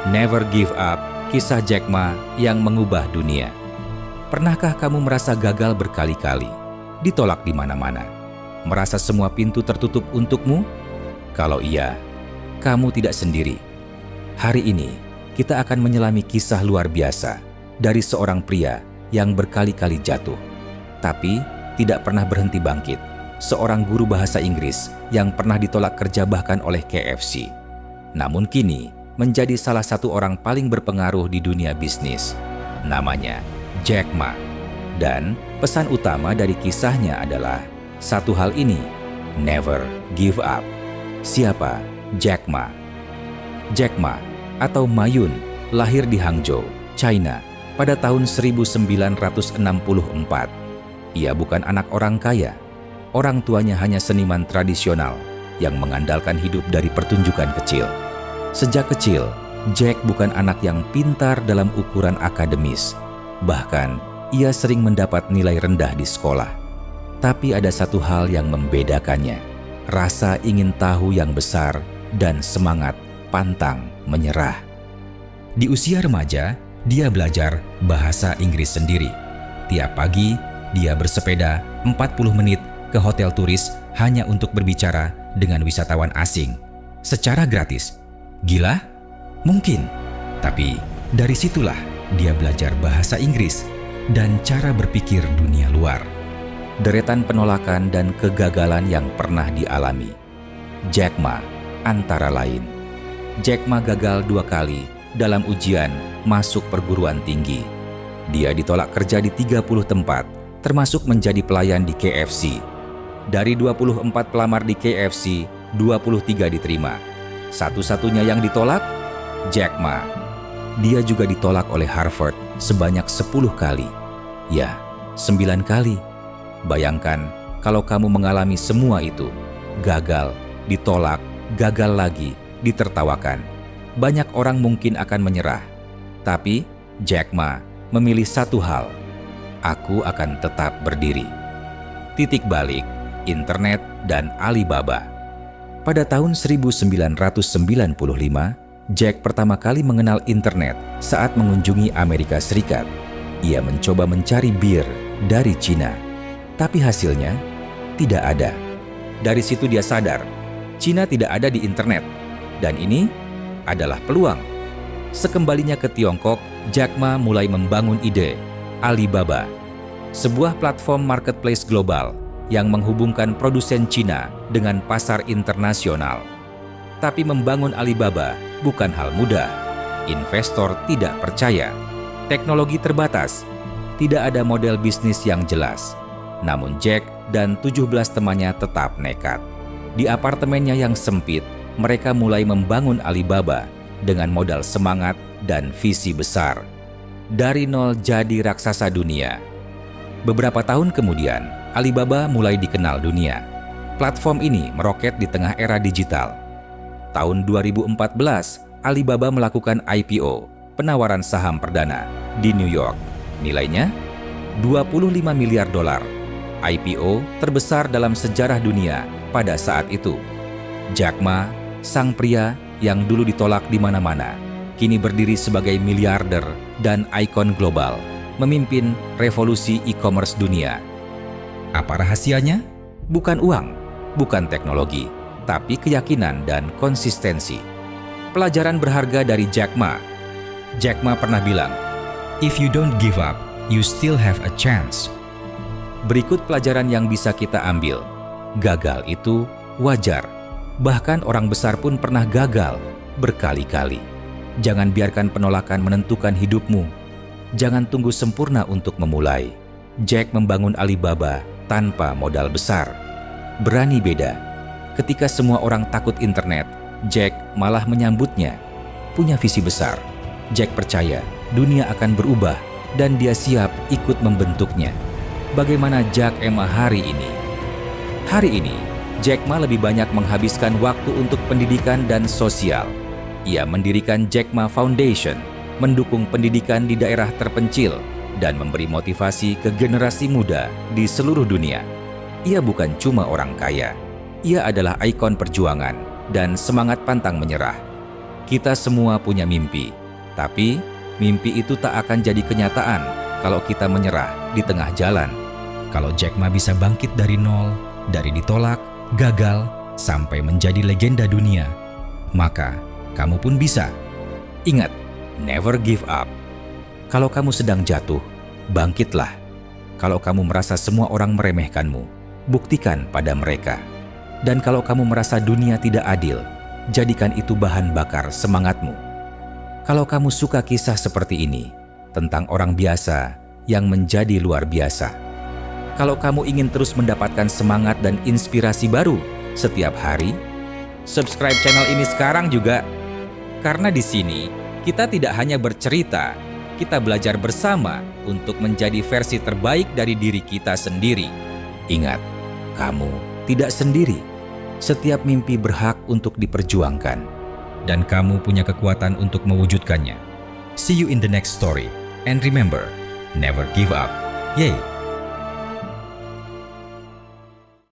Never Give Up, kisah Jack Ma yang mengubah dunia. Pernahkah kamu merasa gagal berkali-kali, ditolak di mana-mana, merasa semua pintu tertutup untukmu? Kalau iya, kamu tidak sendiri. Hari ini, kita akan menyelami kisah luar biasa dari seorang pria yang berkali-kali jatuh, tapi tidak pernah berhenti bangkit. Seorang guru bahasa Inggris yang pernah ditolak kerja bahkan oleh KFC. Namun kini menjadi salah satu orang paling berpengaruh di dunia bisnis. Namanya Jack Ma. Dan pesan utama dari kisahnya adalah satu hal ini, never give up. Siapa Jack Ma? Jack Ma atau Ma Yun lahir di Hangzhou, China pada tahun 1964. Ia bukan anak orang kaya. Orang tuanya hanya seniman tradisional yang mengandalkan hidup dari pertunjukan kecil. Sejak kecil, Jack bukan anak yang pintar dalam ukuran akademis. Bahkan, ia sering mendapat nilai rendah di sekolah. Tapi ada satu hal yang membedakannya, rasa ingin tahu yang besar dan semangat pantang menyerah. Di usia remaja, dia belajar bahasa Inggris sendiri. Tiap pagi, dia bersepeda 40 menit ke hotel turis hanya untuk berbicara dengan wisatawan asing secara gratis. Gila? Mungkin. Tapi dari situlah dia belajar bahasa Inggris dan cara berpikir dunia luar. Deretan penolakan dan kegagalan yang pernah dialami Jack Ma antara lain. Jack Ma gagal 2 kali dalam ujian masuk perguruan tinggi. Dia ditolak kerja di 30 tempat, termasuk menjadi pelayan di KFC. Dari 24 pelamar di KFC, 23 diterima. Satu-satunya yang ditolak, Jack Ma. Dia juga ditolak oleh Harvard sebanyak 10 kali. Ya, 9 kali. Bayangkan kalau kamu mengalami semua itu. Gagal, ditolak, gagal lagi, ditertawakan. Banyak orang mungkin akan menyerah. Tapi Jack Ma memilih satu hal. Aku akan tetap berdiri. Titik balik, internet dan Alibaba. Pada tahun 1995, Jack pertama kali mengenal internet saat mengunjungi Amerika Serikat. Ia mencoba mencari bir dari Cina, tapi hasilnya tidak ada. Dari situ dia sadar, Cina tidak ada di internet, dan ini adalah peluang. Sekembalinya ke Tiongkok, Jack Ma mulai membangun ide Alibaba, sebuah platform marketplace global yang menghubungkan produsen Cina dengan pasar internasional. Tapi membangun Alibaba bukan hal mudah. Investor tidak percaya. Teknologi terbatas. Tidak ada model bisnis yang jelas. Namun Jack dan 17 temannya tetap nekat. Di apartemennya yang sempit, mereka mulai membangun Alibaba dengan modal semangat dan visi besar. Dari nol jadi raksasa dunia. Beberapa tahun kemudian, Alibaba mulai dikenal dunia. Platform ini meroket di tengah era digital. Tahun 2014, Alibaba melakukan IPO, penawaran saham perdana, di New York. Nilainya $25 miliar. IPO terbesar dalam sejarah dunia pada saat itu. Jack Ma, sang pria yang dulu ditolak di mana-mana, kini berdiri sebagai miliarder dan ikon global, memimpin revolusi e-commerce dunia. Apa rahasianya? Bukan uang, bukan teknologi, tapi keyakinan dan konsistensi. Pelajaran berharga dari Jack Ma. Jack Ma pernah bilang, "If you don't give up, you still have a chance." Berikut pelajaran yang bisa kita ambil. Gagal itu wajar. Bahkan orang besar pun pernah gagal berkali-kali. Jangan biarkan penolakan menentukan hidupmu. Jangan tunggu sempurna untuk memulai. Jack membangun Alibaba tanpa modal besar. Berani beda. Ketika semua orang takut internet, Jack malah menyambutnya. Punya visi besar. Jack percaya dunia akan berubah dan dia siap ikut membentuknya. Bagaimana Jack Ma hari ini? Hari ini, Jack Ma lebih banyak menghabiskan waktu untuk pendidikan dan sosial. Ia mendirikan Jack Ma Foundation, mendukung pendidikan di daerah terpencil, dan memberi motivasi ke generasi muda di seluruh dunia. Ia bukan cuma orang kaya, ia adalah ikon perjuangan dan semangat pantang menyerah. Kita semua punya mimpi, Tapi, mimpi itu tak akan jadi kenyataan kalau kita menyerah di tengah jalan. Kalau Jack Ma bisa bangkit dari nol, dari ditolak, gagal, sampai menjadi legenda dunia, maka kamu pun bisa. Ingat, never give up. Kalau kamu sedang jatuh, bangkitlah. Kalau kamu merasa semua orang meremehkanmu, buktikan pada mereka. Dan kalau kamu merasa dunia tidak adil, jadikan itu bahan bakar semangatmu. Kalau kamu suka kisah seperti ini, tentang orang biasa yang menjadi luar biasa. Kalau kamu ingin terus mendapatkan semangat dan inspirasi baru setiap hari, subscribe channel ini sekarang juga. Karena di sini, kita tidak hanya bercerita, kita belajar bersama untuk menjadi versi terbaik dari diri kita sendiri. Ingat, kamu tidak sendiri. Setiap mimpi berhak untuk diperjuangkan. Dan kamu punya kekuatan untuk mewujudkannya. See you in the next story. And remember, never give up. Yay!